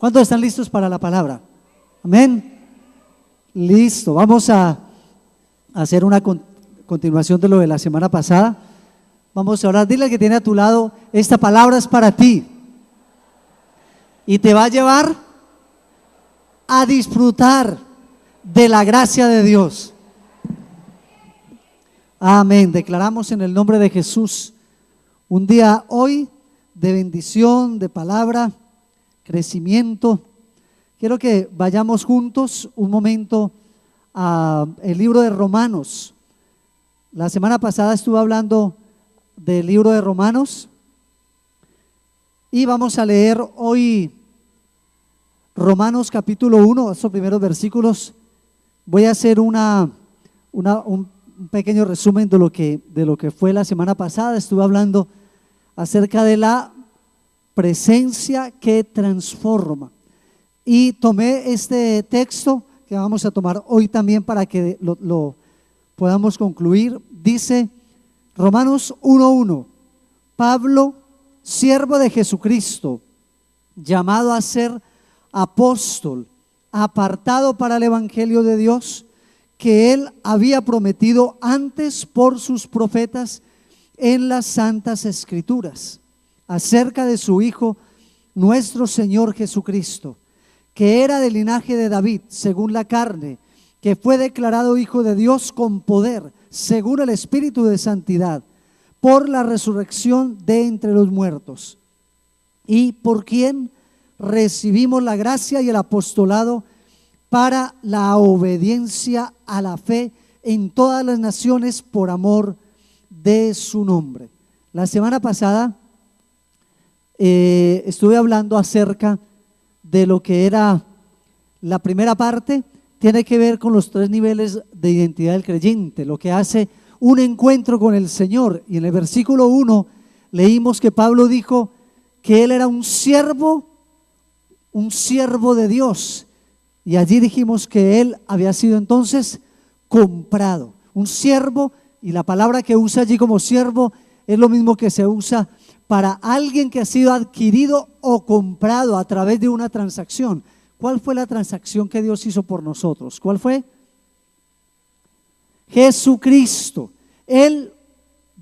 ¿Cuántos están listos para la palabra? Amén. Listo, vamos a hacer una continuación de lo de la semana pasada. Vamos a orar. Dile al que tiene a tu lado: esta palabra es para ti y te va a llevar a disfrutar de la gracia de Dios. Amén. Declaramos en el nombre de Jesús un día hoy de bendición, de palabra, crecimiento. Quiero que vayamos juntos un momento al libro de Romanos. La semana pasada estuve hablando del libro de Romanos y vamos a leer hoy Romanos capítulo 1, esos primeros versículos. Voy a hacer un pequeño resumen de lo que fue la semana pasada. Estuve hablando acerca de la presencia que transforma y tomé este texto que vamos a tomar hoy también para que lo podamos concluir. Dice Romanos 1:1: Pablo, siervo de Jesucristo, llamado a ser apóstol, apartado para el evangelio de Dios, que él había prometido antes por sus profetas en las santas escrituras, acerca de su Hijo, nuestro Señor Jesucristo, que era del linaje de David, según la carne, que fue declarado Hijo de Dios con poder, según el Espíritu de santidad, por la resurrección de entre los muertos, y por quien recibimos la gracia y el apostolado para la obediencia a la fe en todas las naciones por amor de su nombre. La semana pasada estuve hablando acerca de lo que era la primera parte. Tiene que ver con los 3 niveles de identidad del creyente, lo que hace un encuentro con el Señor. Y en el versículo 1 leímos que Pablo dijo que él era un siervo de Dios, y allí dijimos que él había sido entonces comprado, un siervo. Y la palabra que usa allí como siervo es lo mismo que se usa para alguien que ha sido adquirido o comprado a través de una transacción. ¿Cuál fue la transacción que Dios hizo por nosotros? ¿Cuál fue? Jesucristo. Él,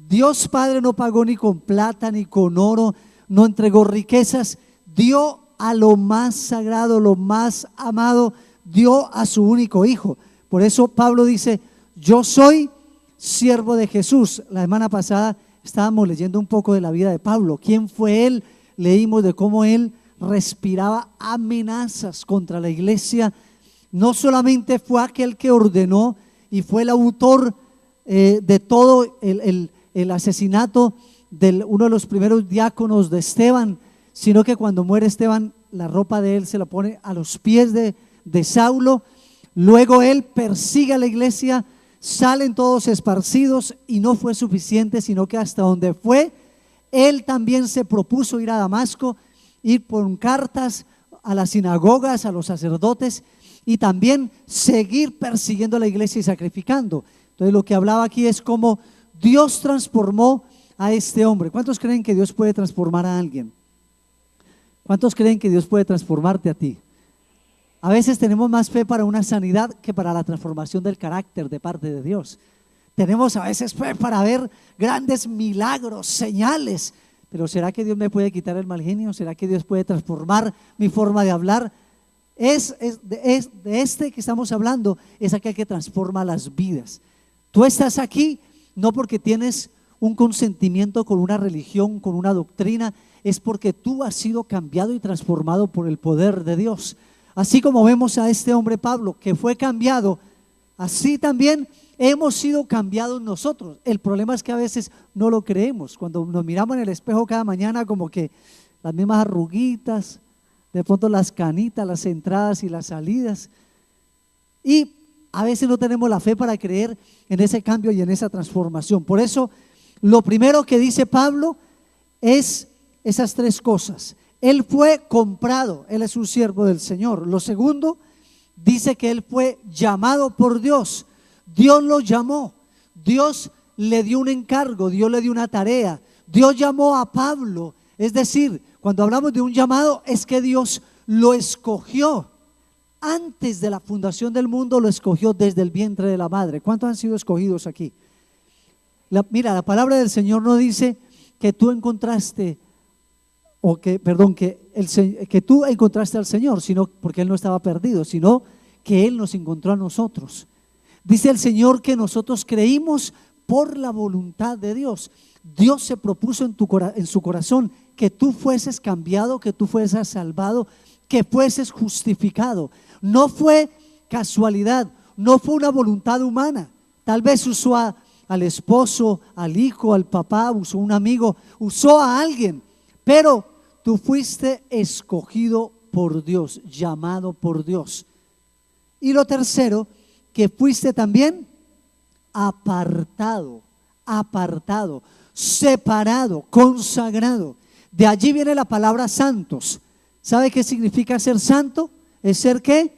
Dios Padre, no pagó ni con plata ni con oro, no entregó riquezas, dio a lo más sagrado, lo más amado, dio a su único Hijo. Por eso Pablo dice: yo soy siervo de Jesús. La semana pasada estábamos leyendo un poco de la vida de Pablo. ¿Quién fue él? Leímos de cómo él respiraba amenazas contra la iglesia. No solamente fue aquel que ordenó y fue el autor de todo el asesinato de uno de los primeros diáconos de Esteban, sino que cuando muere Esteban, la ropa de él se la pone a los pies de Saulo. Luego él persigue a la iglesia, salen todos esparcidos, y no fue suficiente, sino que hasta donde fue, él también se propuso ir a Damasco, ir con cartas a las sinagogas, a los sacerdotes, y también seguir persiguiendo a la iglesia y sacrificando. Entonces lo que hablaba aquí es cómo Dios transformó a este hombre. ¿Cuántos creen que Dios puede transformar a alguien? ¿Cuántos creen que Dios puede transformarte a ti? A veces tenemos más fe para una sanidad que para la transformación del carácter de parte de Dios. Tenemos a veces fe para ver grandes milagros, señales, pero ¿será que Dios me puede quitar el mal genio? ¿Será que Dios puede transformar mi forma de hablar? De este que estamos hablando, es aquel que transforma las vidas. Tú estás aquí no porque tienes un consentimiento con una religión, con una doctrina, es porque tú has sido cambiado y transformado por el poder de Dios. Así como vemos a este hombre Pablo que fue cambiado, así también hemos sido cambiados nosotros. El problema es que a veces no lo creemos. Cuando nos miramos en el espejo cada mañana, como que las mismas arruguitas, de pronto las canitas, las entradas y las salidas, y a veces no tenemos la fe para creer en ese cambio y en esa transformación. Por eso lo primero que dice Pablo es esas 3 cosas. Él fue comprado, él es un siervo del Señor. Lo segundo, dice que él fue llamado por Dios. Dios lo llamó, Dios le dio un encargo, Dios le dio una tarea. Dios llamó a Pablo, es decir, cuando hablamos de un llamado es que Dios lo escogió. Antes de la fundación del mundo lo escogió desde el vientre de la madre. ¿Cuántos han sido escogidos aquí? Mira, la palabra del Señor no dice que tú encontraste, que tú encontraste al Señor, sino porque Él no estaba perdido, sino que Él nos encontró a nosotros. Dice el Señor que nosotros creímos por la voluntad de Dios. Dios se propuso en su corazón que tú fueses cambiado, que tú fueses salvado, que fueses justificado. No fue casualidad, no fue una voluntad humana. Tal vez usó al esposo, al hijo, al papá, usó a un amigo, usó a alguien, pero tú fuiste escogido por Dios, llamado por Dios. Y lo tercero, que fuiste también apartado, separado, consagrado. De allí viene la palabra santos. ¿Sabe qué significa ser santo? Es ser ¿qué?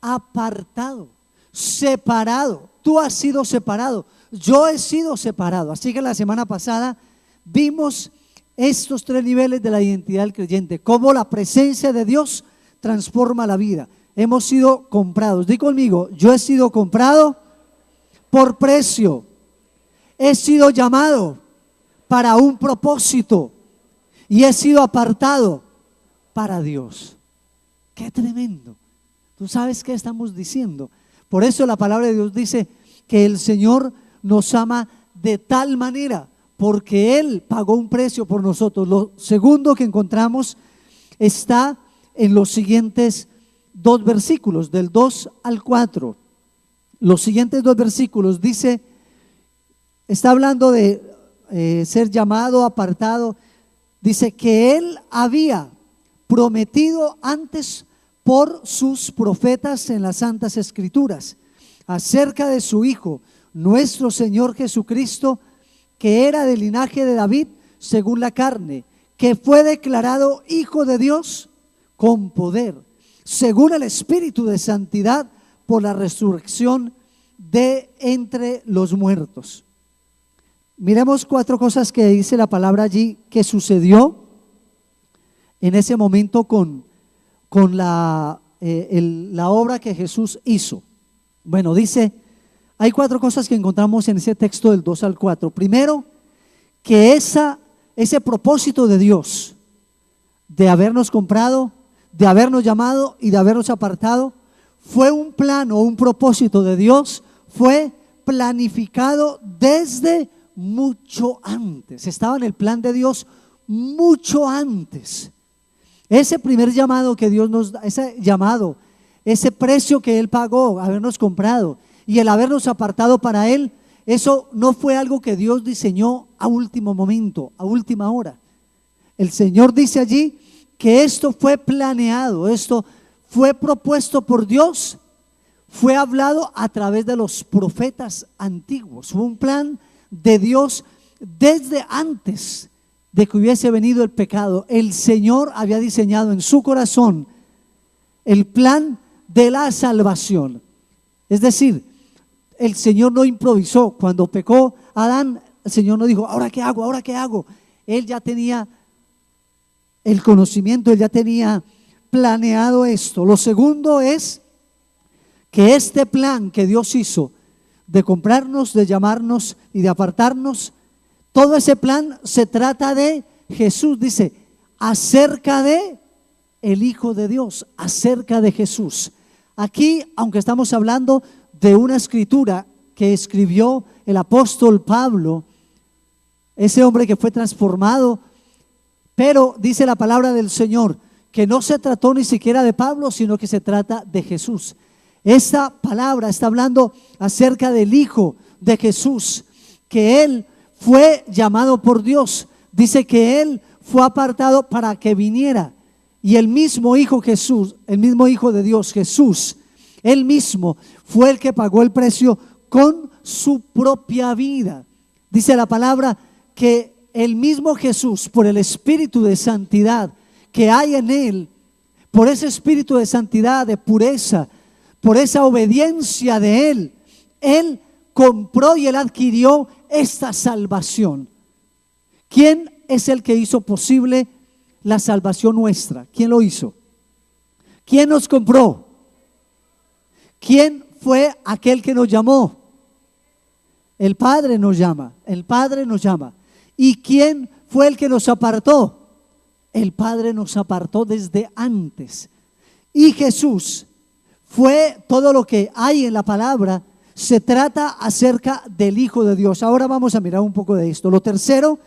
Apartado, separado. Tú has sido separado, yo he sido separado. Así que la semana pasada vimos estos 3 niveles de la identidad del creyente, cómo la presencia de Dios transforma la vida. Hemos sido comprados. Di conmigo, yo he sido comprado por precio. He sido llamado para un propósito y he sido apartado para Dios. Qué tremendo. ¿Tú sabes qué estamos diciendo? Por eso la palabra de Dios dice que el Señor nos ama de tal manera, porque Él pagó un precio por nosotros. Lo segundo que encontramos está en los siguientes 2 versículos, del 2 al 4. Los siguientes 2 versículos dice, está hablando de ser llamado, apartado. Dice que Él había prometido antes por sus profetas en las santas escrituras acerca de su Hijo, nuestro Señor Jesucristo, que era del linaje de David según la carne, que fue declarado Hijo de Dios con poder, según el Espíritu de santidad, por la resurrección de entre los muertos. Miremos 4 cosas que dice la palabra allí que sucedió en ese momento con la obra que Jesús hizo. Bueno, dice, hay 4 cosas que encontramos en ese texto del 2 al 4. Primero, que ese propósito de Dios de habernos comprado, de habernos llamado y de habernos apartado, fue un plan o un propósito de Dios, fue planificado desde mucho antes. Estaba en el plan de Dios mucho antes. Ese primer llamado que Dios nos da, ese llamado, ese precio que Él pagó, habernos comprado y el habernos apartado para Él, eso no fue algo que Dios diseñó a último momento, a última hora. El Señor dice allí que esto fue planeado, esto fue propuesto por Dios, fue hablado a través de los profetas antiguos. Fue un plan de Dios desde antes de que hubiese venido el pecado. El Señor había diseñado en su corazón el plan de la salvación. Es decir, el Señor no improvisó. Cuando pecó Adán, el Señor no dijo, ¿ahora qué hago? ¿Ahora qué hago? Él ya tenía el conocimiento, Él ya tenía planeado esto. Lo segundo es que este plan que Dios hizo de comprarnos, de llamarnos y de apartarnos, todo ese plan se trata de Jesús. Dice, acerca de el Hijo de Dios, acerca de Jesús. Aquí, aunque estamos hablando de una escritura que escribió el apóstol Pablo, ese hombre que fue transformado, pero dice la palabra del Señor que no se trató ni siquiera de Pablo, sino que se trata de Jesús. Esta palabra está hablando acerca del Hijo de Jesús, que Él fue llamado por Dios. Dice que Él fue apartado para que viniera. Y el mismo Hijo Jesús, el mismo Hijo de Dios, Jesús, Él mismo fue el que pagó el precio con su propia vida. Dice la palabra que el mismo Jesús, por el Espíritu de santidad que hay en Él, por ese Espíritu de santidad, de pureza, por esa obediencia de Él, Él compró y Él adquirió esta salvación. ¿Quién es el que hizo posible la salvación nuestra? ¿Quién lo hizo? ¿Quién nos compró? ¿Quién fue aquel que nos llamó? El Padre nos llama, el Padre nos llama. ¿Y quién fue el que nos apartó? El Padre nos apartó desde antes. Y Jesús fue todo lo que hay en la palabra, se trata acerca del Hijo de Dios. Ahora vamos a mirar un poco de esto. Lo tercero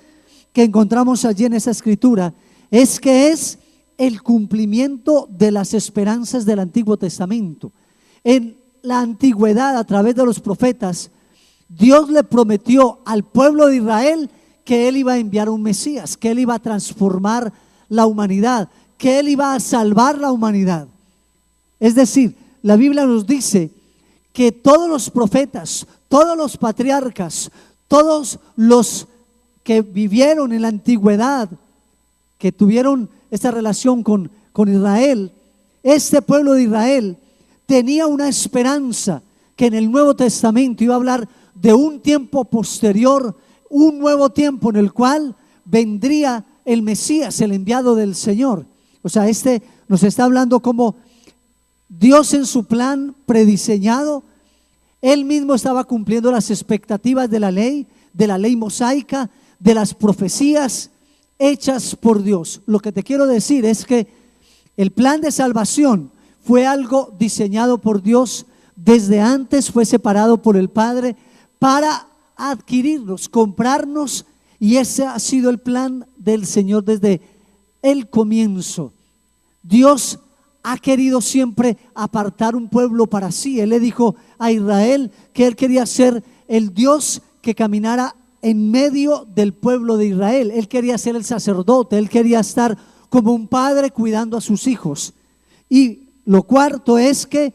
que encontramos allí en esa escritura es que es el cumplimiento de las esperanzas del Antiguo Testamento. En la antigüedad, a través de los profetas, Dios le prometió al pueblo de Israel que Él iba a enviar un Mesías, que Él iba a transformar la humanidad, que Él iba a salvar la humanidad. Es decir, la Biblia nos dice que todos los profetas, todos los patriarcas, todos los que vivieron en la antigüedad, que tuvieron esta relación con Israel, este pueblo de Israel tenía una esperanza que en el Nuevo Testamento iba a hablar de un tiempo posterior, un nuevo tiempo en el cual vendría el Mesías, el enviado del Señor. O sea, nos está hablando como Dios en su plan prediseñado, Él mismo estaba cumpliendo las expectativas de la ley mosaica, de las profecías hechas por Dios. Lo que te quiero decir es que el plan de salvación fue algo diseñado por Dios desde antes, fue separado por el Padre para adquirirnos, comprarnos, y ese ha sido el plan del Señor desde el comienzo. Dios ha querido siempre apartar un pueblo para sí. Él le dijo a Israel que Él quería ser el Dios que caminara en medio del pueblo de Israel. Él quería ser el sacerdote, Él quería estar como un padre cuidando a sus hijos. Y lo cuarto es que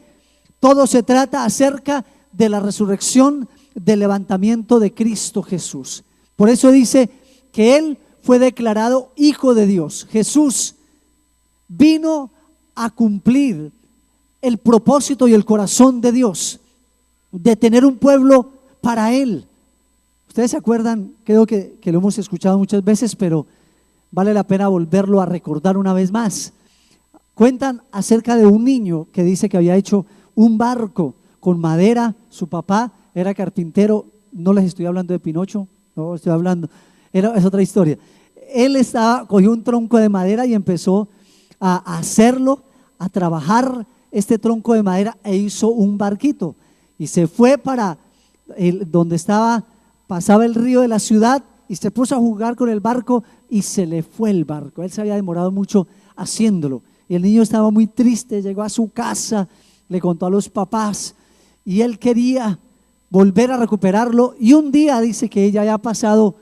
todo se trata acerca de la resurrección, del levantamiento de Cristo Jesús. Por eso dice que Él fue declarado Hijo de Dios. Jesús vino a cumplir el propósito y el corazón de Dios, de tener un pueblo para Él. Ustedes se acuerdan, creo que lo hemos escuchado muchas veces, pero vale la pena volverlo a recordar una vez más. Cuentan acerca de un niño que dice que había hecho un barco con madera. Su papá era carpintero. No les estoy hablando de Pinocho, no estoy hablando, es otra historia. Él cogió un tronco de madera y empezó a hacerlo, a trabajar este tronco de madera, e hizo un barquito y se fue para donde pasaba el río de la ciudad, y se puso a jugar con el barco y se le fue el barco. Él se había demorado mucho haciéndolo y el niño estaba muy triste. Llegó a su casa, le contó a los papás y él quería volver a recuperarlo. Y un día dice que ya había pasado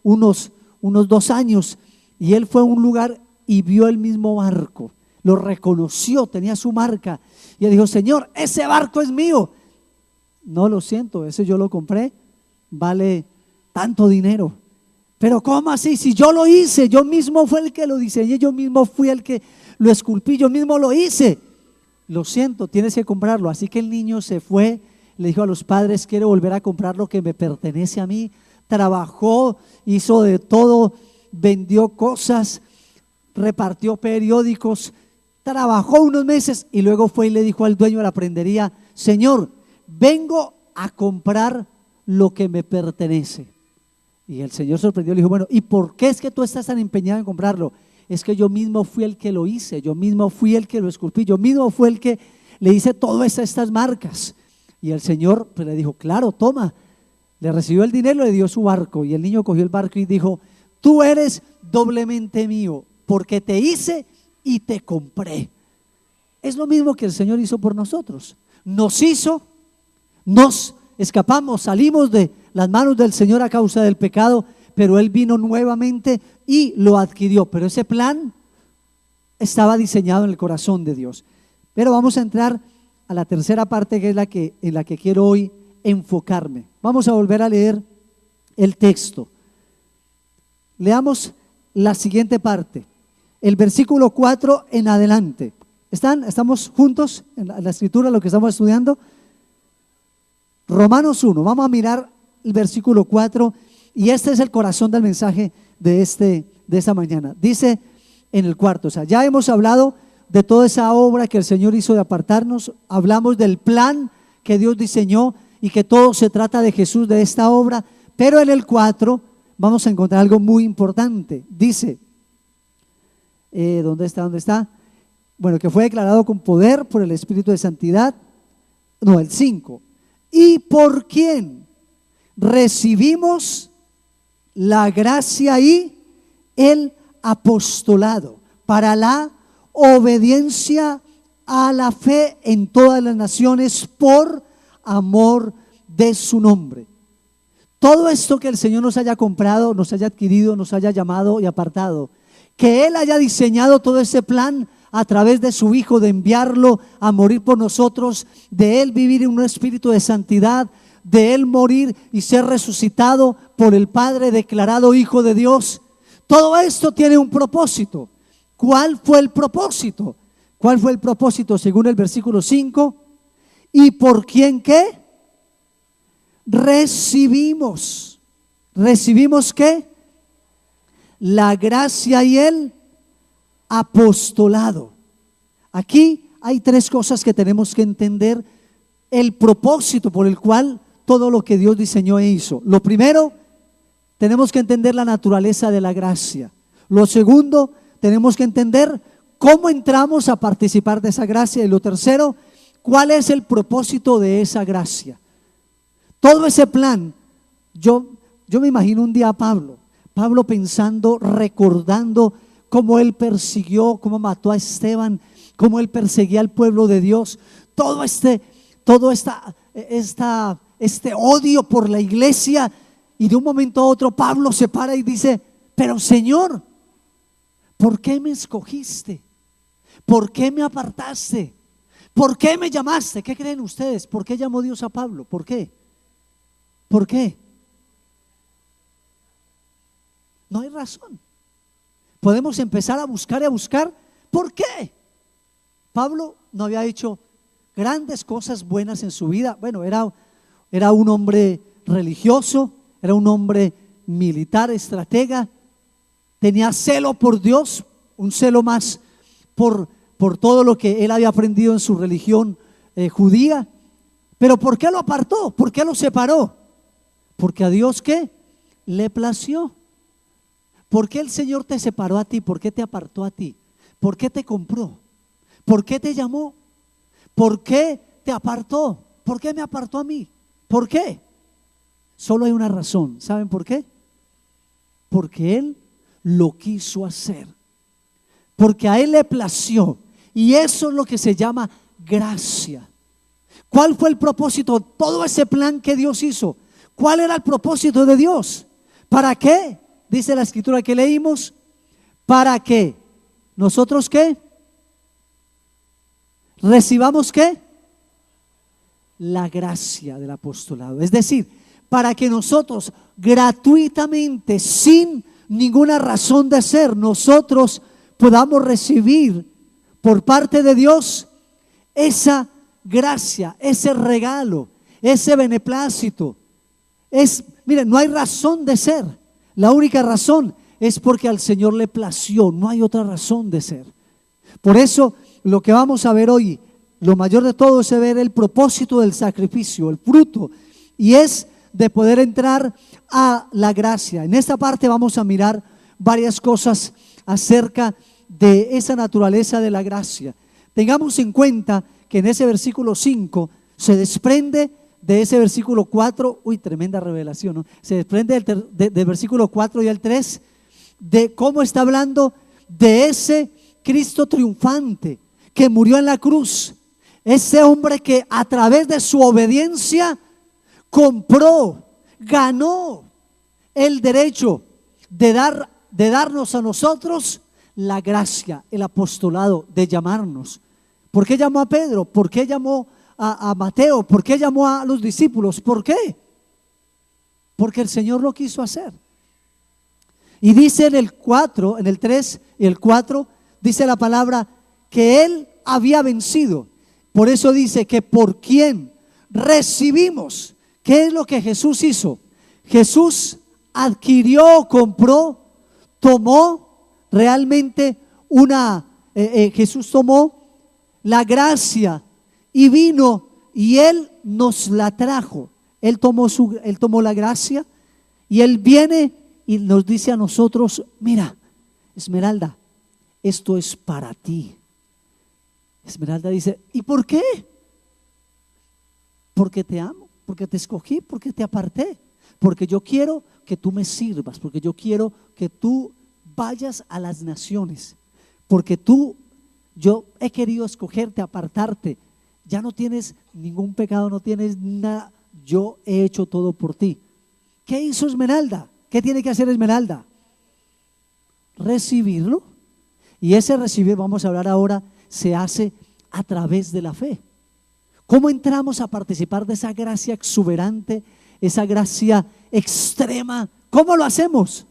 unos 2 años y él fue a un lugar y vio el mismo barco, lo reconoció, tenía su marca, y él dijo: Señor, ese barco es mío. No, lo siento, ese yo lo compré, vale tanto dinero. Pero ¿cómo así? Si yo lo hice, yo mismo fui el que lo diseñé, yo mismo fui el que lo esculpí, yo mismo lo hice. Lo siento, tienes que comprarlo. Así que el niño se fue, le dijo a los padres: quiero volver a comprar lo que me pertenece a mí. Trabajó, hizo de todo, vendió cosas, repartió periódicos, trabajó unos meses y luego fue y le dijo al dueño de la prendería: Señor, vengo a comprar lo que me pertenece. Y el Señor sorprendió, le dijo: bueno, ¿y por qué es que tú estás tan empeñado en comprarlo? Es que yo mismo fui el que lo hice, yo mismo fui el que lo esculpí, yo mismo fui el que le hice todas estas marcas. Y el Señor pues le dijo: claro, toma. Le recibió el dinero, le dio su barco, y el niño cogió el barco y dijo: tú eres doblemente mío, porque te hice y te compré. Es lo mismo que el Señor hizo por nosotros. Nos hizo, nos escapamos, salimos de las manos del Señor a causa del pecado, pero Él vino nuevamente y lo adquirió. Pero ese plan estaba diseñado en el corazón de Dios. Pero vamos a entrar a la tercera parte, que es en la que quiero hoy enfocarme. Vamos a volver a leer el texto. Leamos la siguiente parte, el versículo 4 en adelante. ¿Estamos juntos en la escritura, lo que estamos estudiando? Romanos 1, vamos a mirar el versículo 4, y este es el corazón del mensaje de esta mañana. Dice en el cuarto, o sea, ya hemos hablado de toda esa obra que el Señor hizo de apartarnos, hablamos del plan que Dios diseñó y que todo se trata de Jesús, de esta obra. Pero en el 4 vamos a encontrar algo muy importante. Dice, ¿dónde está? ¿Dónde está? Bueno, que fue declarado con poder por el Espíritu de Santidad. No, el 5. ¿Y por quién recibimos la gracia y el apostolado para la obediencia a la fe en todas las naciones por amor de su nombre? Todo esto que el Señor nos haya comprado, nos haya adquirido, nos haya llamado y apartado, que Él haya diseñado todo ese plan a través de su Hijo, de enviarlo a morir por nosotros, de Él vivir en un espíritu de santidad, de Él morir y ser resucitado por el Padre, declarado Hijo de Dios. Todo esto tiene un propósito. ¿Cuál fue el propósito? ¿Cuál fue el propósito según el versículo 5? ¿Y por quién qué? Recibimos. ¿Recibimos qué? La gracia y el apostolado. Aquí hay tres cosas que tenemos que entender: el propósito por el cual todo lo que Dios diseñó e hizo. Lo primero, tenemos que entender la naturaleza de la gracia. Lo segundo, tenemos que entender cómo entramos a participar de esa gracia. Y lo tercero, cuál es el propósito de esa gracia. Todo ese plan, yo me imagino un día a Pablo pensando, recordando cómo él persiguió, cómo mató a Esteban, cómo él perseguía al pueblo de Dios, todo este odio por la iglesia. Y de un momento a otro Pablo se para y dice: pero Señor, ¿por qué me escogiste? ¿Por qué me apartaste? ¿Por qué me llamaste? ¿Qué creen ustedes? ¿Por qué llamó Dios a Pablo? ¿Por qué? ¿Por qué? No hay razón. Podemos empezar a buscar y a buscar. ¿Por qué? Pablo no había hecho grandes cosas buenas en su vida. Bueno, era un hombre religioso, era un hombre militar, estratega, tenía celo por Dios, un celo más por todo lo que él había aprendido en su religión judía. Pero ¿por qué lo apartó? ¿Por qué lo separó? Porque a Dios, ¿qué? Le plació. ¿Por qué el Señor te separó a ti? ¿Por qué te apartó a ti? ¿Por qué te compró? ¿Por qué te llamó? ¿Por qué te apartó? ¿Por qué me apartó a mí? ¿Por qué? Solo hay una razón. ¿Saben por qué? Porque Él lo quiso hacer. Porque a Él le plació. Y eso es lo que se llama gracia. ¿Cuál fue el propósito? Todo ese plan que Dios hizo. ¿Cuál era el propósito de Dios? ¿Para qué? Dice la escritura que leímos. ¿Para qué? ¿Nosotros qué? ¿Recibamos qué? La gracia del apostolado. Es decir, para que nosotros gratuitamente, sin ninguna razón de ser, nosotros podamos recibir por parte de Dios esa gracia, ese regalo, ese beneplácito. Miren, no hay razón de ser. La única razón es porque al Señor le plació. No hay otra razón de ser. Por eso lo que vamos a ver hoy, lo mayor de todo, es ver el propósito del sacrificio, el fruto, y es de poder entrar a la gracia. En esta parte vamos a mirar varias cosas acerca de esa naturaleza de la gracia. Tengamos en cuenta que en ese versículo 5 se desprende de ese versículo 4, tremenda revelación, ¿no? Se desprende del versículo 4 y el 3 de cómo está hablando de ese Cristo triunfante que murió en la cruz, ese hombre que a través de su obediencia compró, ganó el derecho de darnos a nosotros la gracia, el apostolado, de llamarnos. ¿Por qué llamó a Pedro? ¿Por qué llamó a Mateo? ¿Por qué llamó a los discípulos? ¿Por qué? Porque el Señor lo quiso hacer. Y dice en el 4, en el 3 y el 4, dice la palabra que Él había vencido. Por eso dice que por quien recibimos. ¿Qué es lo que Jesús hizo? Jesús adquirió, compró, tomó realmente Jesús tomó la gracia y vino y Él nos la trajo. Él tomó la gracia y Él viene y nos dice a nosotros: mira, Esmeralda, esto es para ti. Esmeralda dice: ¿y por qué? Porque te amo, porque te escogí, porque te aparté, porque yo quiero que tú me sirvas, porque yo quiero que tú vayas a las naciones, porque yo he querido escogerte, apartarte. Ya no tienes ningún pecado, no tienes nada, yo he hecho todo por ti. ¿Qué hizo Esmeralda? ¿Qué tiene que hacer Esmeralda? Recibirlo. Y ese recibir, vamos a hablar ahora, se hace a través de la fe. ¿Cómo entramos a participar de esa gracia exuberante, esa gracia extrema? ¿Cómo lo hacemos?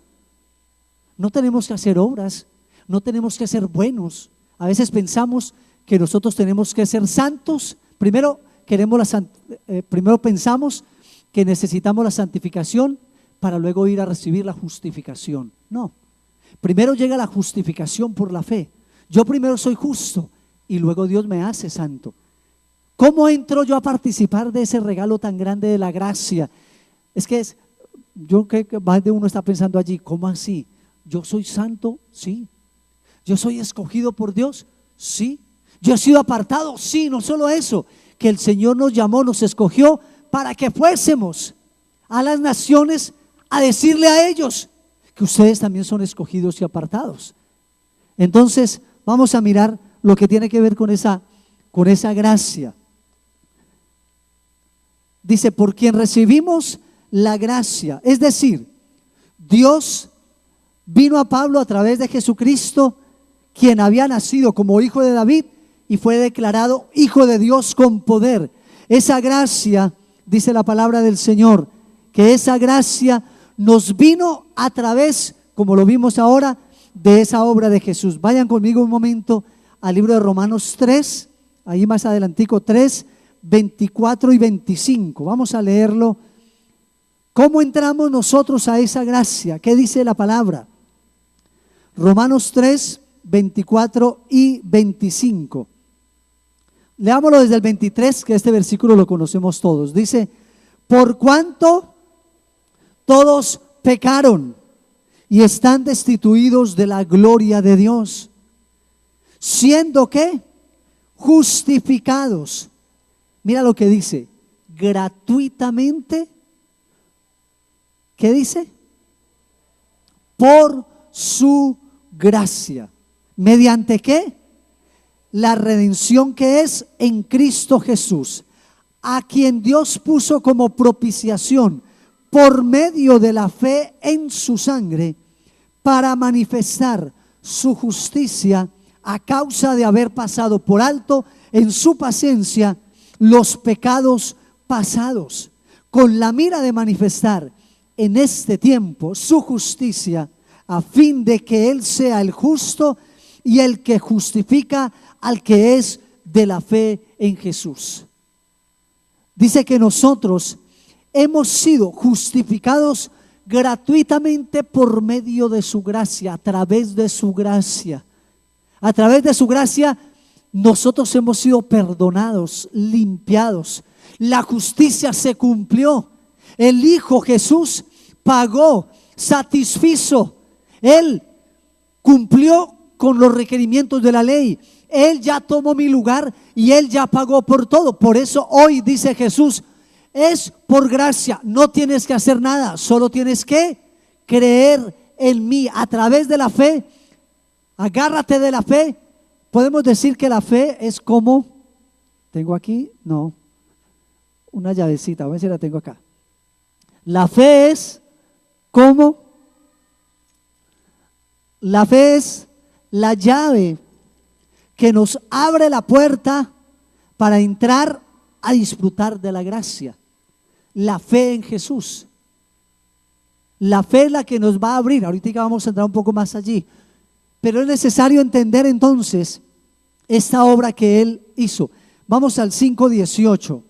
No tenemos que hacer obras, no tenemos que ser buenos. A veces pensamos que nosotros tenemos que ser santos. Primero pensamos que necesitamos la santificación para luego ir a recibir la justificación. No, primero llega la justificación por la fe. Yo primero soy justo y luego Dios me hace santo. ¿Cómo entro yo a participar de ese regalo tan grande de la gracia? Yo creo que más de uno está pensando allí: ¿cómo así? ¿Yo soy santo? Sí. ¿Yo soy escogido por Dios? Sí. ¿Yo he sido apartado? Sí. No solo eso, que el Señor nos llamó, nos escogió para que fuésemos a las naciones a decirle a ellos que ustedes también son escogidos y apartados. Entonces vamos a mirar lo que tiene que ver con esa gracia. Dice: por quien recibimos la gracia, es decir, Dios vino a Pablo a través de Jesucristo, quien había nacido como hijo de David y fue declarado hijo de Dios con poder. Esa gracia, dice la palabra del Señor, que esa gracia nos vino a través, como lo vimos ahora, de esa obra de Jesús. Vayan conmigo un momento al libro de Romanos 3, ahí más adelantico, 3, 24 y 25. Vamos a leerlo. ¿Cómo entramos nosotros a esa gracia? ¿Qué dice la palabra? Romanos 3, 24 y 25. Leámoslo desde el 23, que este versículo lo conocemos todos. Dice: por cuanto todos pecaron y están destituidos de la gloria de Dios, siendo que justificados, mira lo que dice, gratuitamente. ¿Qué dice? Por su gracia. ¿Mediante qué? La redención que es en Cristo Jesús, a quien Dios puso como propiciación por medio de la fe en su sangre, para manifestar su justicia a causa de haber pasado por alto en su paciencia los pecados pasados, con la mira de manifestar en este tiempo su justicia, a fin de que Él sea el justo y el que justifica al que es de la fe en Jesús. Dice que nosotros hemos sido justificados gratuitamente por medio de su gracia, a través de su gracia. A través de su gracia nosotros hemos sido perdonados, limpiados. La justicia se cumplió. El Hijo Jesús pagó, satisfizo. Él cumplió con los requerimientos de la ley. Él ya tomó mi lugar y Él ya pagó por todo. Por eso hoy dice Jesús: es por gracia, no tienes que hacer nada, solo tienes que creer en mí a través de la fe. Agárrate de la fe. Podemos decir que la fe es como, tengo aquí, no, una llavecita, a ver si la tengo acá. La fe es como, la fe es la llave que nos abre la puerta para entrar a disfrutar de la gracia. La fe en Jesús. La fe es la que nos va a abrir. Ahorita vamos a entrar un poco más allí. Pero es necesario entender entonces esta obra que Él hizo. Vamos al 5:18.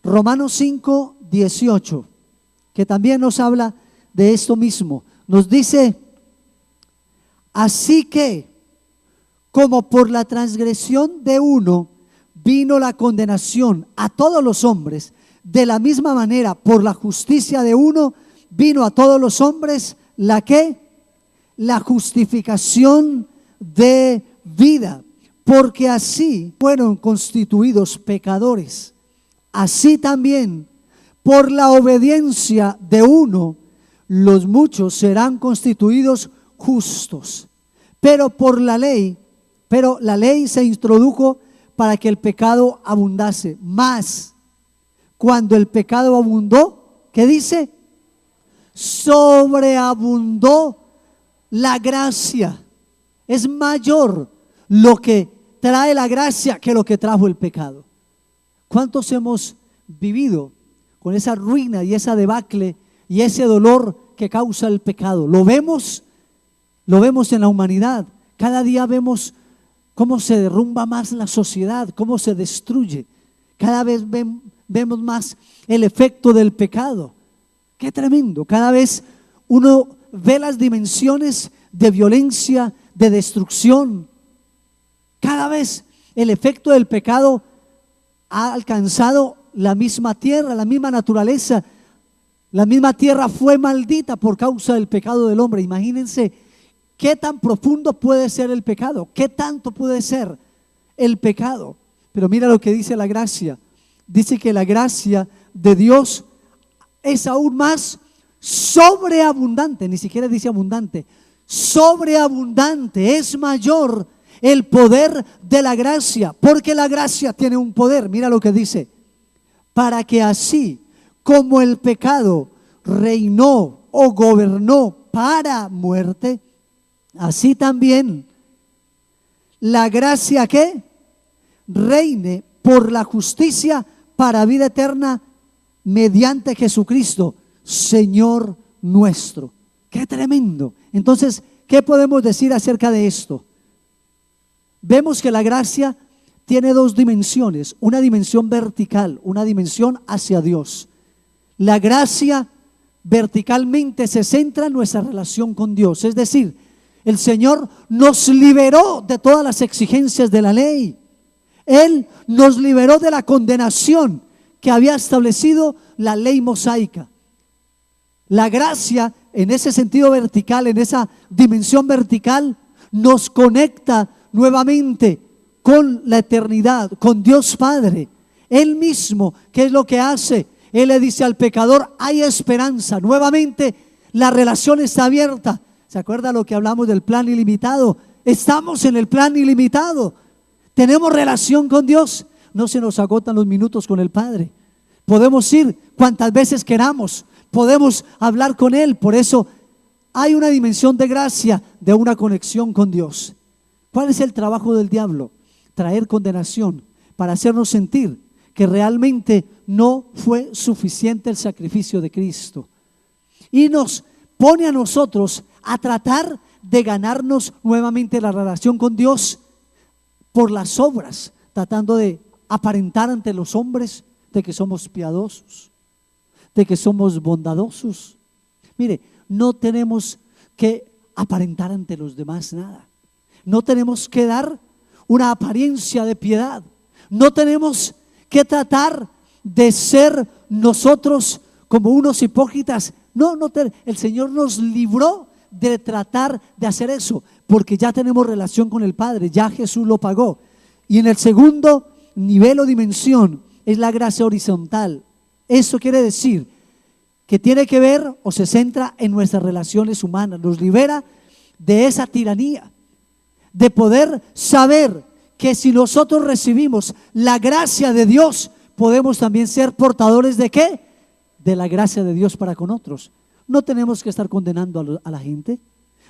Romanos 5:18, que también nos habla de esto mismo. Nos dice: así que como por la transgresión de uno vino la condenación a todos los hombres, de la misma manera por la justicia de uno vino a todos los hombres la ¿qué? La justificación de vida, porque así fueron constituidos pecadores, así también por la obediencia de uno los muchos serán constituidos justos. Pero la ley se introdujo para que el pecado abundase. Mas cuando el pecado abundó, ¿qué dice? Sobreabundó la gracia. Es mayor lo que trae la gracia que lo que trajo el pecado. ¿Cuántos hemos vivido con esa ruina y esa debacle y ese dolor que causa el pecado? Lo vemos en la humanidad. Cada día vemos cómo se derrumba más la sociedad, cómo se destruye. Cada vez vemos más el efecto del pecado. Qué tremendo. Cada vez uno ve las dimensiones de violencia, de destrucción. Cada vez el efecto del pecado ha alcanzado la misma tierra, la misma naturaleza. La misma tierra fue maldita por causa del pecado del hombre. Imagínense qué tan profundo puede ser el pecado, qué tanto puede ser el pecado. Pero mira lo que dice la gracia. Dice que la gracia de Dios es aún más sobreabundante, ni siquiera dice abundante, sobreabundante, es mayor el poder de la gracia, porque la gracia tiene un poder. Mira lo que dice: para que así como el pecado reinó o gobernó para muerte, así también la gracia que reine por la justicia para vida eterna mediante Jesucristo, Señor nuestro. ¡Qué tremendo! Entonces, ¿qué podemos decir acerca de esto? Vemos que la gracia tiene dos dimensiones, una dimensión vertical, una dimensión hacia Dios. La gracia verticalmente se centra en nuestra relación con Dios, es decir, el Señor nos liberó de todas las exigencias de la ley. Él nos liberó de la condenación que había establecido la ley mosaica. La gracia, en ese sentido vertical, en esa dimensión vertical, nos conecta nuevamente con la eternidad, con Dios Padre. Él mismo, ¿qué es lo que hace? Él le dice al pecador: hay esperanza. Nuevamente la relación está abierta. ¿Se acuerda lo que hablamos del plan ilimitado? Estamos en el plan ilimitado. Tenemos relación con Dios. No se nos agotan los minutos con el Padre. Podemos ir cuantas veces queramos. Podemos hablar con Él. Por eso hay una dimensión de gracia, de una conexión con Dios. ¿Cuál es el trabajo del diablo? Traer condenación para hacernos sentir que realmente no fue suficiente el sacrificio de Cristo. Y nos pone a nosotros a tratar de ganarnos nuevamente la relación con Dios por las obras, tratando de aparentar ante los hombres de que somos piadosos, de que somos bondadosos. Mire, no tenemos que aparentar ante los demás nada. No tenemos que dar una apariencia de piedad. No tenemos que tratar de ser nosotros como unos hipócritas. El Señor nos libró de tratar de hacer eso, porque ya tenemos relación con el Padre, ya Jesús lo pagó. Y en el segundo nivel o dimensión es la gracia horizontal. Eso quiere decir que tiene que ver o se centra en nuestras relaciones humanas. Nos libera de esa tiranía, de poder saber que si nosotros recibimos la gracia de Dios, podemos también ser portadores ¿de qué? De la gracia de Dios para con otros. No tenemos que estar condenando a la gente.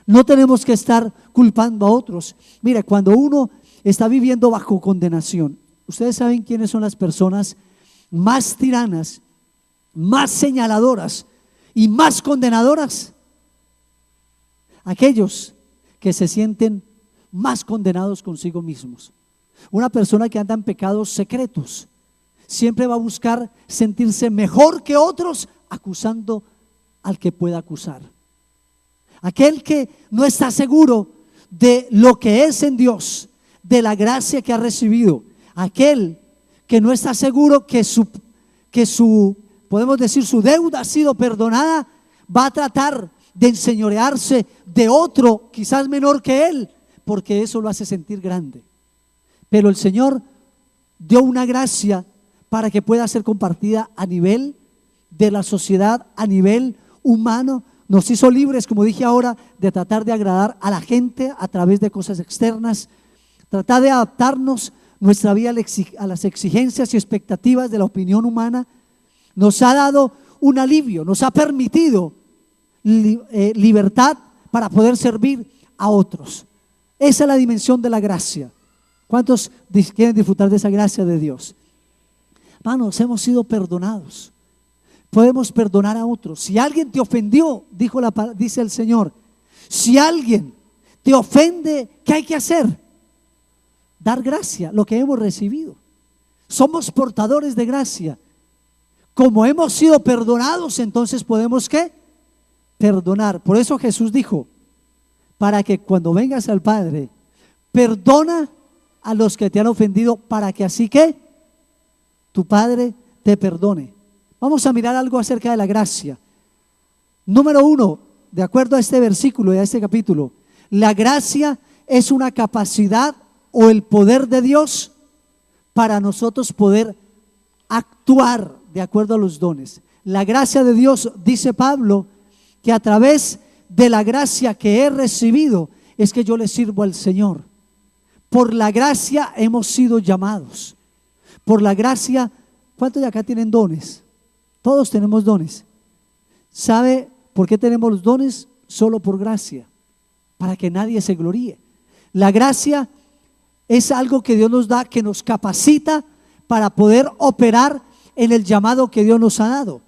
No tenemos que estar culpando a otros. Mira, cuando uno está viviendo bajo condenación, ustedes saben quiénes son las personas más tiranas, más señaladoras y más condenadoras. Aquellos que se sienten más condenados consigo mismos. Una persona que anda en pecados secretos siempre va a buscar sentirse mejor que otros, acusando al que pueda acusar. Aquel que no está seguro de lo que es en Dios, de la gracia que ha recibido. Aquel que no está seguro que podemos decir, su deuda ha sido perdonada, va a tratar de enseñorearse de otro, quizás menor que él, porque eso lo hace sentir grande. Pero el Señor dio una gracia para que pueda ser compartida a nivel de la sociedad, a nivel humano. Nos hizo libres, como dije ahora, de tratar de agradar a la gente a través de cosas externas, tratar de adaptarnos nuestra vida a las exigencias y expectativas de la opinión humana. Nos ha dado un alivio, nos ha permitido libertad para poder servir a otros. Esa es la dimensión de la gracia. ¿Cuántos quieren disfrutar de esa gracia de Dios? Hermanos, hemos sido perdonados. Podemos perdonar a otros. Si alguien te ofendió, dice el Señor, si alguien te ofende, ¿qué hay que hacer? Dar gracia, lo que hemos recibido. Somos portadores de gracia. Como hemos sido perdonados, entonces podemos ¿qué? Perdonar. Por eso Jesús dijo, para que cuando vengas al Padre, perdona a los que te han ofendido, para que así que tu Padre te perdone. Vamos a mirar algo acerca de la gracia. Número 1, de acuerdo a este versículo y a este capítulo, la gracia es una capacidad o el poder de Dios para nosotros poder actuar de acuerdo a los dones. La gracia de Dios, dice Pablo, que a través de la gracia que he recibido es que yo le sirvo al Señor. Por la gracia hemos sido llamados. Por la gracia, ¿cuántos de acá tienen dones? Todos tenemos dones. ¿Sabe por qué tenemos los dones? Solo por gracia, para que nadie se gloríe. La gracia es algo que Dios nos da, que nos capacita para poder operar en el llamado que Dios nos ha dado.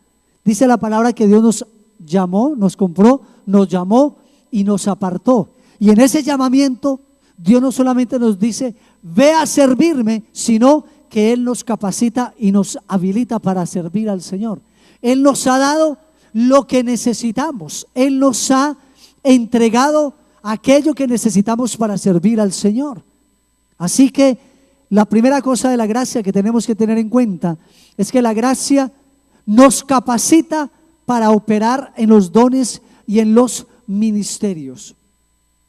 Dice la palabra que Dios nos llamó, nos compró, nos llamó y nos apartó. Y en ese llamamiento Dios no solamente nos dice ve a servirme, sino que Él nos capacita y nos habilita para servir al Señor. Él nos ha dado lo que necesitamos. Él nos ha entregado aquello que necesitamos para servir al Señor. Así que la primera cosa de la gracia que tenemos que tener en cuenta es que la gracia nos capacita para operar en los dones y en los ministerios.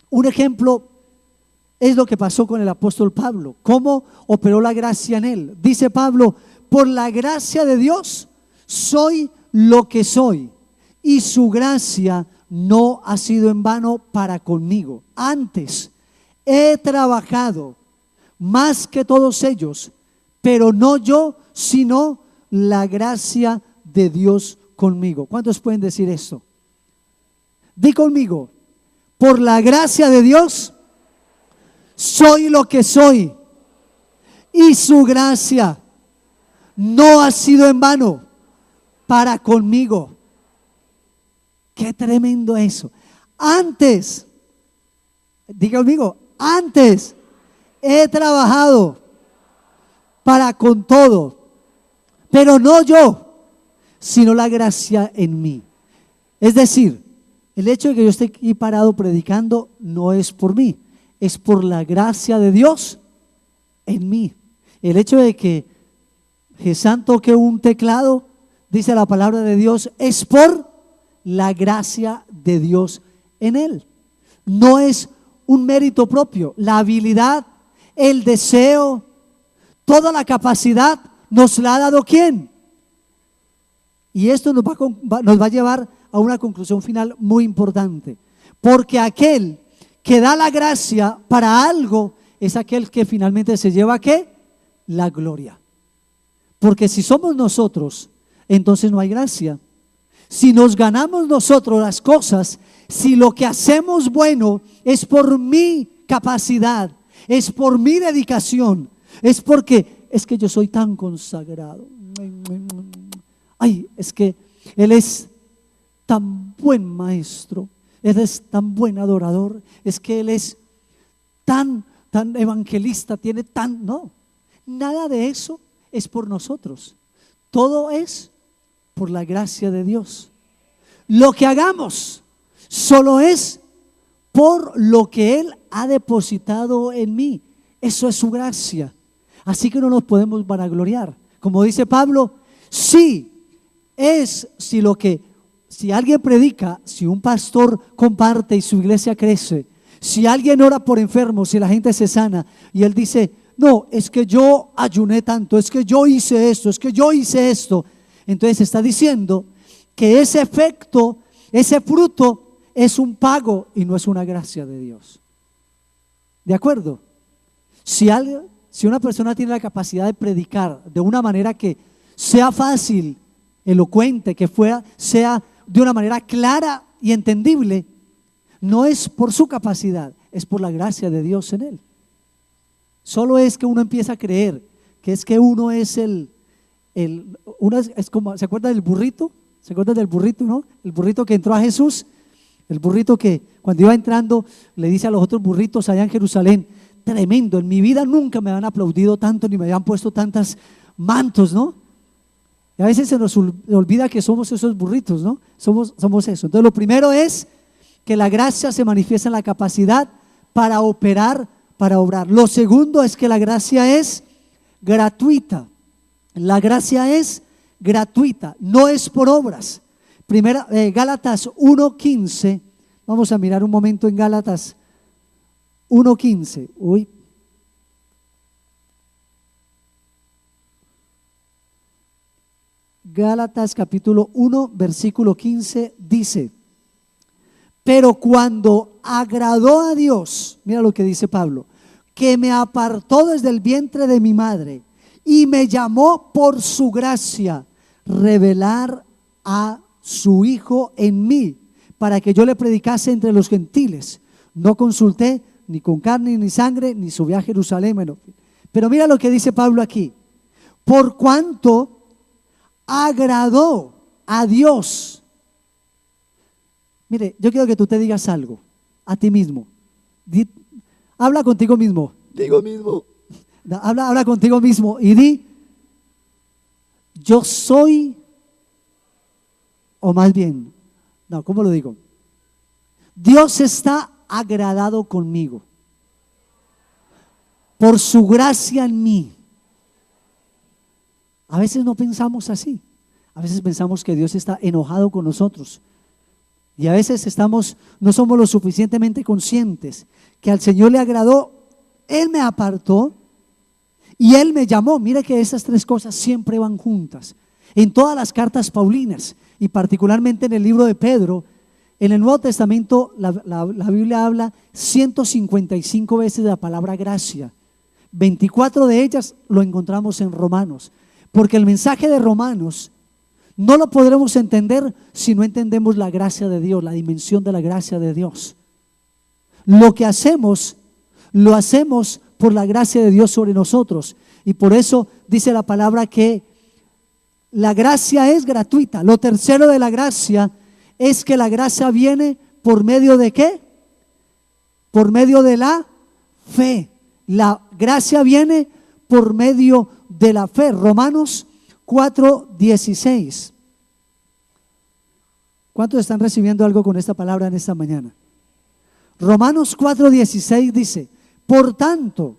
Un ejemplo es lo que pasó con el apóstol Pablo. ¿Cómo operó la gracia en él? Dice Pablo, por la gracia de Dios soy lo que soy, y su gracia no ha sido en vano para conmigo. Antes he trabajado más que todos ellos, pero no yo, sino la gracia de Dios conmigo. ¿Cuántos pueden decir esto? Di conmigo, por la gracia de Dios soy lo que soy, y su gracia no ha sido en vano para conmigo. Qué tremendo eso. Antes, diga conmigo, antes he trabajado para con todo, pero no yo, sino la gracia en mí. Es decir, el hecho de que yo esté aquí parado predicando no es por mí, es por la gracia de Dios en mí. El hecho de que Jesús toque un teclado, dice la palabra de Dios, es por la gracia de Dios en él. No es un mérito propio. La habilidad, el deseo, toda la capacidad nos la ha dado ¿quién? Y esto nos va a llevar a una conclusión final muy importante, porque aquel que da la gracia para algo es aquel que finalmente se lleva ¿qué? La gloria. Porque si somos nosotros, entonces no hay gracia. Si nos ganamos nosotros las cosas, si lo que hacemos bueno es por mi capacidad, es por mi dedicación, es que yo soy tan consagrado. Ay, es que Él es tan buen maestro, Él es tan buen adorador, es que Él es tan evangelista, no, nada de eso es por nosotros. Todo es por la gracia de Dios. Lo que hagamos solo es por lo que Él ha depositado en mí. Eso es su gracia. Así que no nos podemos vanagloriar. Como dice Pablo, si alguien predica, si un pastor comparte y su iglesia crece, si alguien ora por enfermos, si la gente se sana y él dice, no, es que yo ayuné tanto, es que yo hice esto, es que yo hice esto, entonces está diciendo que ese efecto, ese fruto es un pago y no es una gracia de Dios. ¿De acuerdo? Si una persona tiene la capacidad de predicar de una manera que sea fácil, elocuente, que sea de una manera clara y entendible, no es por su capacidad, es por la gracia de Dios en él. Solo es que uno empieza a creer que es que uno es es como, ¿se acuerdan del burrito? ¿Se acuerdan del burrito, no? El burrito que entró a Jesús, el burrito que cuando iba entrando le dice a los otros burritos allá en Jerusalén, tremendo, en mi vida nunca me habían aplaudido tanto ni me habían puesto tantas mantos, ¿no? Y a veces se nos olvida que somos esos burritos, ¿no? Somos eso. Entonces lo primero es que la gracia se manifiesta en la capacidad para operar, para obrar. Lo segundo es que la gracia es gratuita. La gracia es gratuita, no es por obras. Gálatas 1:15, vamos a mirar un momento en Gálatas 1:15. Gálatas capítulo 1 versículo 15 dice: pero cuando agradó a Dios, mira lo que dice Pablo, que me apartó desde el vientre de mi madre y me llamó por su gracia, revelar a su Hijo en mí, para que yo le predicase entre los gentiles. No consulté ni con carne ni sangre, ni subí a Jerusalén. Bueno, pero mira lo que dice Pablo aquí: por cuanto agradó a Dios. Mire, yo quiero que tú te digas algo a ti mismo. Habla contigo mismo. Digo mismo. Habla contigo mismo y di: yo soy, o más bien, no, ¿cómo lo digo? Dios está agradado conmigo por su gracia en mí. A veces no pensamos así. A veces pensamos que Dios está enojado con nosotros. Y a veces no somos lo suficientemente conscientes que al Señor le agradó, Él me apartó y Él me llamó. Mira que esas tres cosas siempre van juntas. En todas las cartas paulinas y particularmente en el libro de Pedro, en el Nuevo Testamento la Biblia habla 155 veces de la palabra gracia. 24 de ellas lo encontramos en Romanos. Porque el mensaje de Romanos no lo podremos entender si no entendemos la gracia de Dios, la dimensión de la gracia de Dios. Lo que hacemos, lo hacemos por la gracia de Dios sobre nosotros. Y por eso dice la palabra que la gracia es gratuita. Lo tercero de la gracia es que la gracia viene por medio de ¿qué? Por medio de la fe. La gracia viene por medio de la fe. Romanos 4:16. ¿Cuántos están recibiendo algo con esta palabra en esta mañana? Romanos 4:16 dice: por tanto,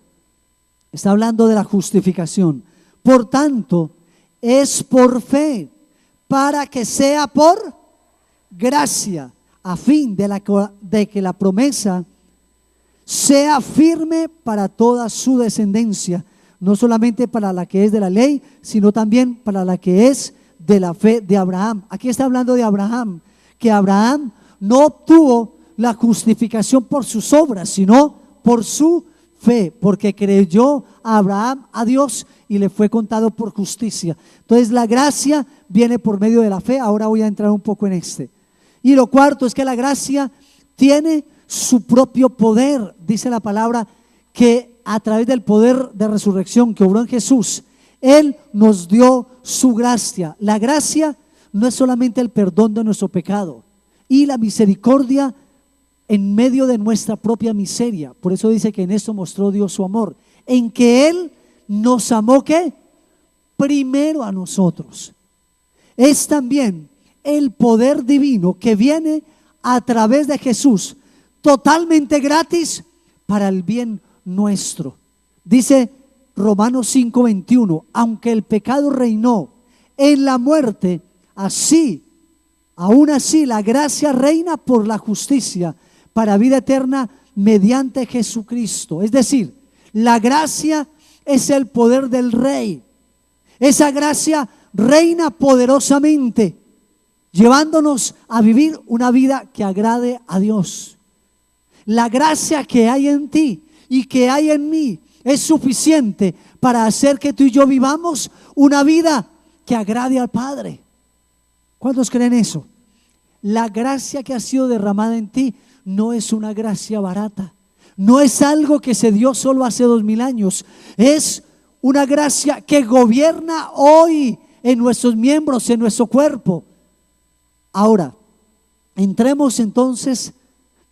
está hablando de la justificación, por tanto, es por fe, para que sea por gracia, a fin de que la promesa sea firme para toda su descendencia, no solamente para la que es de la ley, sino también para la que es de la fe de Abraham. Aquí está hablando de Abraham, que Abraham no obtuvo la justificación por sus obras, sino por su fe, porque creyó a Abraham a Dios y le fue contado por justicia. Entonces la gracia viene por medio de la fe. Ahora voy a entrar un poco en este. Y lo cuarto es que la gracia tiene su propio poder. Dice la palabra que a través del poder de resurrección que obró en Jesús, Él nos dio su gracia. La gracia no es solamente el perdón de nuestro pecado y la misericordia en medio de nuestra propia miseria. Por eso dice que en esto mostró Dios su amor, en que Él nos amó ¿qué? Primero a nosotros. Es también el poder divino que viene a través de Jesús, totalmente gratis para el bien nuestro. Dice Romanos 5:21, aunque el pecado reinó en la muerte, aún así la gracia reina por la justicia para vida eterna mediante Jesucristo. Es decir, la gracia es el poder del Rey. Esa gracia reina poderosamente, llevándonos a vivir una vida que agrade a Dios. La gracia que hay en ti y que hay en mí es suficiente para hacer que tú y yo vivamos una vida que agrade al Padre. ¿Cuántos creen eso? La gracia que ha sido derramada en ti no es una gracia barata, no es algo que se dio solo hace 2000 años, es una gracia que gobierna hoy en nuestros miembros, en nuestro cuerpo. Ahora, entremos entonces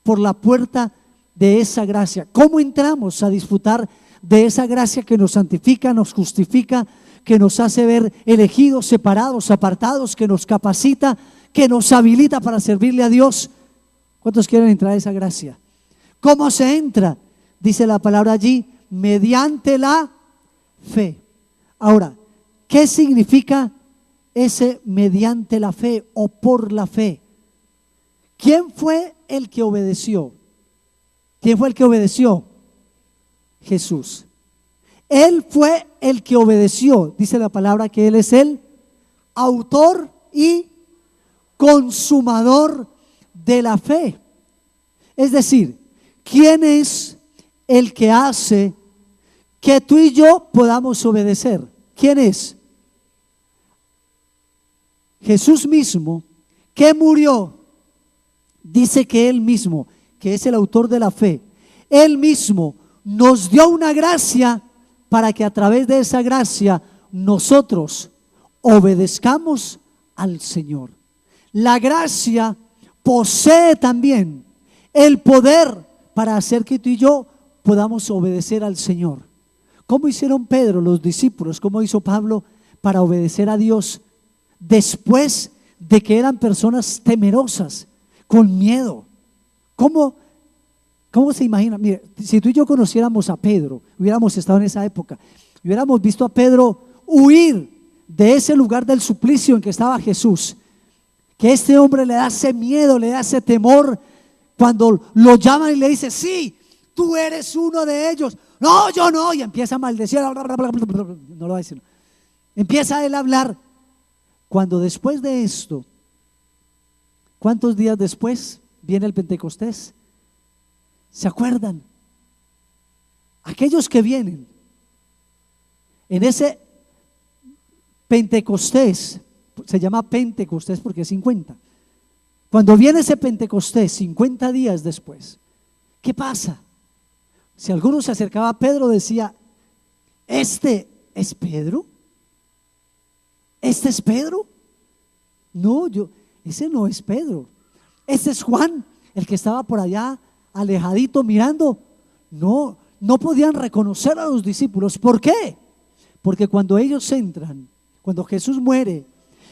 por la puerta de esa gracia. ¿Cómo entramos a disfrutar de esa gracia que nos santifica, nos justifica, que nos hace ver elegidos, separados, apartados, que nos capacita, que nos habilita para servirle a Dios? ¿Cuántos quieren entrar a esa gracia? ¿Cómo se entra? Dice la palabra allí, mediante la fe. Ahora, ¿qué significa ese mediante la fe o por la fe? ¿Quién fue el que obedeció? ¿Quién fue el que obedeció? Jesús. Él fue el que obedeció. Dice la palabra que Él es el autor y consumador de la fe. Es decir, ¿quién es el que hace que tú y yo podamos obedecer? ¿Quién es? Jesús mismo, que murió. Dice que Él mismo, que es el autor de la fe, Él mismo nos dio una gracia para que a través de esa gracia nosotros obedezcamos al Señor. La gracia posee también el poder para hacer que tú y yo podamos obedecer al Señor. ¿Cómo hicieron Pedro, los discípulos? ¿Cómo hizo Pablo para obedecer a Dios después de que eran personas temerosas, con miedo? ¿Cómo se imagina? Mire, si tú y yo conociéramos a Pedro, hubiéramos estado en esa época, hubiéramos visto a Pedro huir de ese lugar del suplicio en que estaba Jesús, que este hombre le da ese miedo, le da ese temor cuando lo llaman y le dice: sí, tú eres uno de ellos. No, yo no. Y empieza a maldecir, no lo va a decir. Empieza él a hablar. Cuando después de esto, ¿cuántos días después viene el Pentecostés? ¿Se acuerdan? Aquellos que vienen en ese Pentecostés, se llama Pentecostés porque es 50. Cuando viene ese Pentecostés, 50 días después, ¿qué pasa? Si alguno se acercaba a Pedro, decía: ¿este es Pedro? ¿Este es Pedro? No, ese no es Pedro. Este es Juan, el que estaba por allá alejadito mirando. No podían reconocer a los discípulos. ¿Por qué? Porque cuando ellos entran, cuando Jesús muere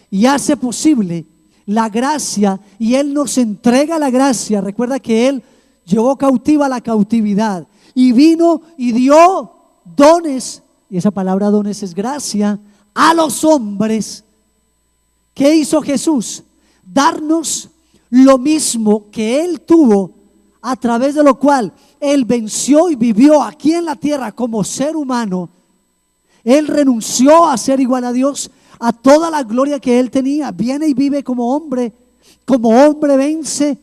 y hace posible la gracia, y Él nos entrega la gracia, recuerda que Él llevó cautiva la cautividad y vino y dio dones, y esa palabra dones es gracia, a los hombres. ¿Qué hizo Jesús? Darnos lo mismo que Él tuvo, a través de lo cual Él venció y vivió aquí en la tierra como ser humano. Él renunció a ser igual a Dios, a toda la gloria que Él tenía. Viene y vive como hombre vence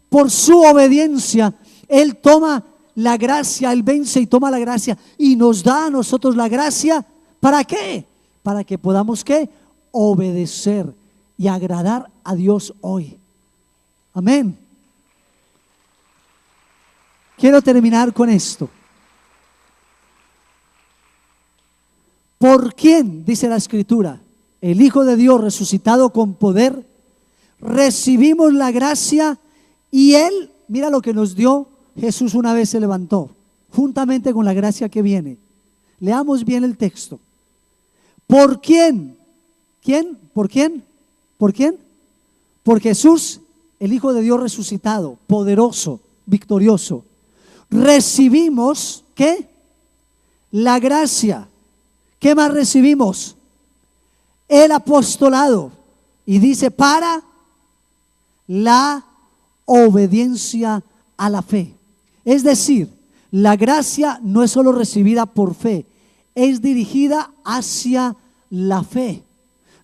por su obediencia. Él toma la gracia, Él vence y toma la gracia y nos da a nosotros la gracia. ¿Para qué? Para que podamos ¿qué? Obedecer y agradar a Dios hoy. Amén. Quiero terminar con esto. ¿Por quién? Dice la Escritura, el Hijo de Dios resucitado con poder, recibimos la gracia, y Él, mira lo que nos dio. Jesús una vez se levantó, juntamente con la gracia que viene. Leamos bien el texto. ¿Por quién? ¿Quién? ¿Por quién? ¿Por quién? Por Jesús, el Hijo de Dios resucitado, poderoso, victorioso. Recibimos, ¿qué? la gracia. ¿Qué más recibimos? El apostolado. Y dice para la obediencia a la fe. Es decir, la gracia no es solo recibida por fe, es dirigida hacia la fe.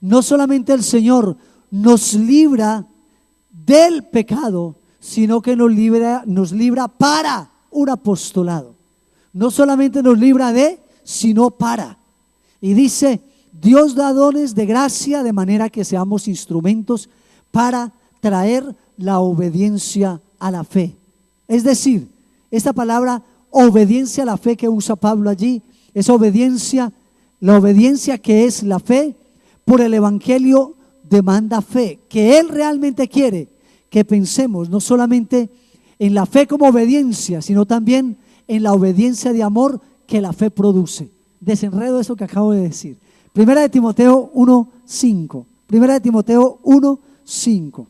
No solamente el Señor nos libra del pecado, sino que nos libra para un apostolado. No solamente nos libra de, sino para. Y dice, Dios da dones de gracia de manera que seamos instrumentos para traer la obediencia a la fe. Es decir, esta palabra obediencia a la fe que usa Pablo allí es obediencia, la obediencia que es la fe por el evangelio demanda fe, que Él realmente quiere que pensemos no solamente en la fe como obediencia, sino también en la obediencia de amor que la fe produce. Desenredo eso que acabo de decir. Primera de Timoteo 1:5. Primera de Timoteo 1:5.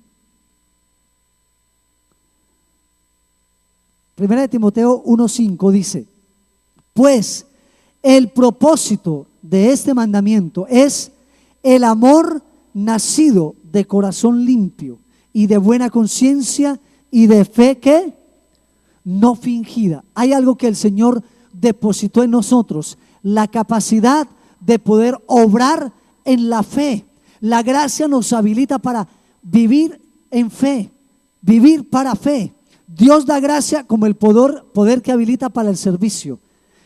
Primera de Timoteo 1:5 dice: pues el propósito de este mandamiento es el amor nacido de corazón limpio y de buena conciencia y de fe que no fingida. Hay algo que el Señor depositó en nosotros, la capacidad de poder obrar en la fe. La gracia nos habilita para vivir en fe, vivir para fe. Dios da gracia como el poder que habilita para el servicio.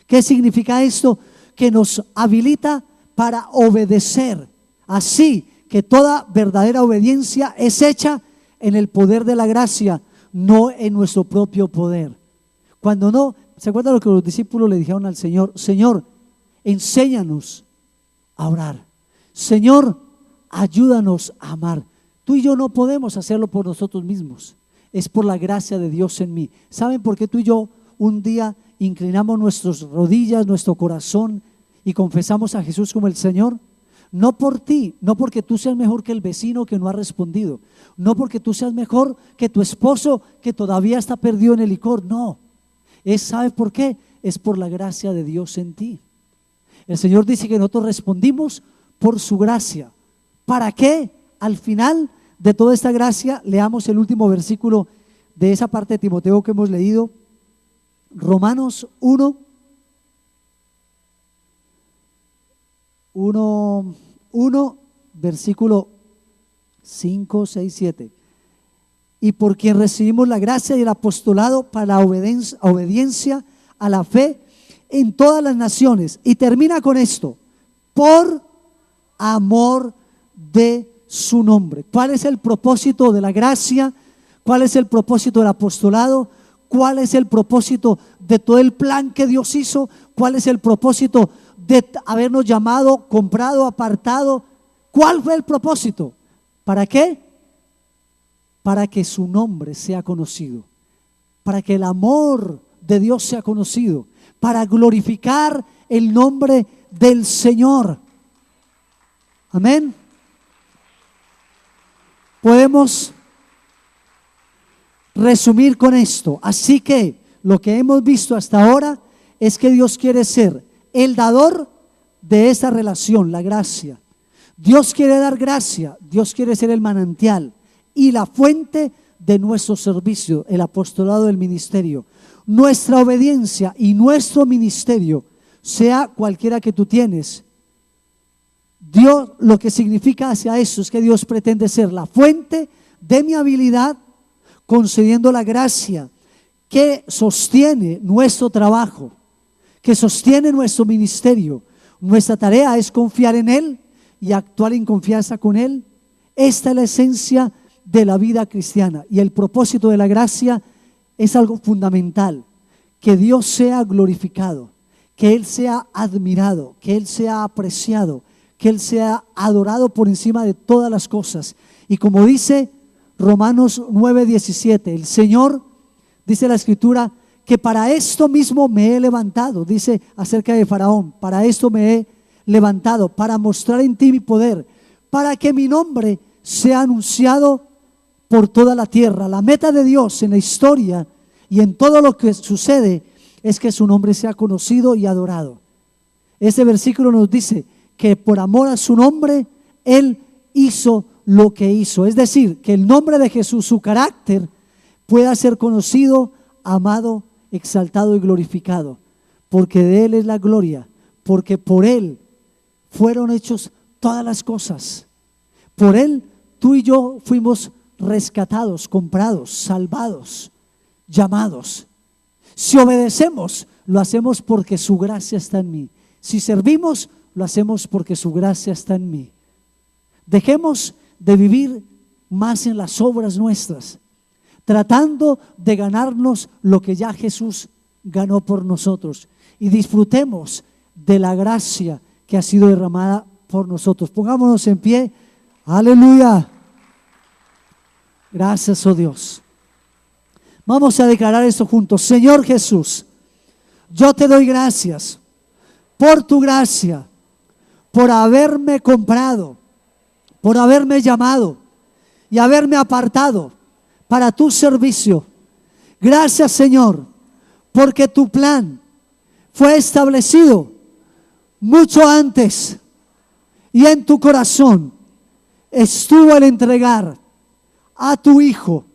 ¿Qué significa esto? Que nos habilita para obedecer. Así que toda verdadera obediencia es hecha en el poder de la gracia, no en nuestro propio poder. Cuando no, ¿se acuerdan lo que los discípulos le dijeron al Señor? Señor, enséñanos a orar. Señor, ayúdanos a amar. Tú y yo no podemos hacerlo por nosotros mismos. Es por la gracia de Dios en mí. ¿Saben por qué tú y yo un día inclinamos nuestras rodillas, nuestro corazón y confesamos a Jesús como el Señor? No por ti, no porque tú seas mejor que el vecino que no ha respondido, no porque tú seas mejor que tu esposo que todavía está perdido en el licor, no. ¿Sabes por qué? Es por la gracia de Dios en ti. El Señor dice que nosotros respondimos por su gracia. ¿Para qué? Al final de toda esta gracia, leamos el último versículo de esa parte de Timoteo que hemos leído, Romanos 1, versículo 5, 6, 7. Y por quien recibimos la gracia y el apostolado para la obediencia a la fe en todas las naciones. Y termina con esto: por amor de su nombre. ¿Cuál es el propósito de la gracia? ¿Cuál es el propósito del apostolado? ¿Cuál es el propósito de todo el plan que Dios hizo? ¿Cuál es el propósito de habernos llamado, comprado, apartado? ¿Cuál fue el propósito? ¿Para qué? Para que su nombre sea conocido, para que el amor de Dios sea conocido, para glorificar el nombre del Señor. Amén. Podemos resumir con esto. Así que lo que hemos visto hasta ahora es que Dios quiere ser el dador de esa relación, la gracia. Dios quiere dar gracia, Dios quiere ser el manantial y la fuente de nuestro servicio, el apostolado del ministerio. Nuestra obediencia y nuestro ministerio, sea cualquiera que tú tienes, Dios, lo que significa hacia eso es que Dios pretende ser la fuente de mi habilidad, concediendo la gracia que sostiene nuestro trabajo, que sostiene nuestro ministerio. Nuestra tarea es confiar en Él y actuar en confianza con Él. Esta es la esencia de la vida cristiana, y el propósito de la gracia es algo fundamental: que Dios sea glorificado, que Él sea admirado, que Él sea apreciado, que Él sea adorado por encima de todas las cosas. Y como dice Romanos 9:17, el Señor, dice la Escritura, que para esto mismo me he levantado, dice acerca de Faraón, para esto me he levantado, para mostrar en ti mi poder, para que mi nombre sea anunciado por toda la tierra. La meta de Dios en la historia y en todo lo que sucede es que su nombre sea conocido y adorado. Este versículo nos dice que por amor a su nombre, Él hizo lo que hizo. Es decir, que el nombre de Jesús, su carácter, pueda ser conocido, amado, exaltado y glorificado. Porque de Él es la gloria, porque por Él fueron hechos todas las cosas. Por Él tú y yo fuimos rescatados, comprados, salvados, llamados. Si obedecemos, lo hacemos porque su gracia está en mí. Si servimos, lo hacemos porque su gracia está en mí. Dejemos de vivir más en las obras nuestras, tratando de ganarnos lo que ya Jesús ganó por nosotros, y disfrutemos de la gracia que ha sido derramada por nosotros. Pongámonos en pie. Aleluya. Gracias, oh Dios. Vamos a declarar esto juntos. Señor Jesús, yo te doy gracias por tu gracia, por haberme comprado, por haberme llamado y haberme apartado para tu servicio. Gracias, Señor, porque tu plan fue establecido mucho antes y en tu corazón estuvo el entregar a tu Hijo.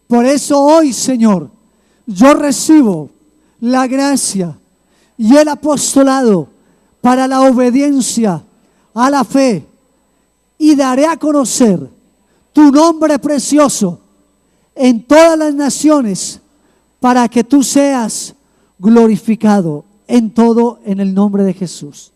Por eso hoy, Señor, yo recibo la gracia y el apostolado para la obediencia a la fe, y daré a conocer tu nombre precioso en todas las naciones, para que tú seas glorificado en todo, en el nombre de Jesús.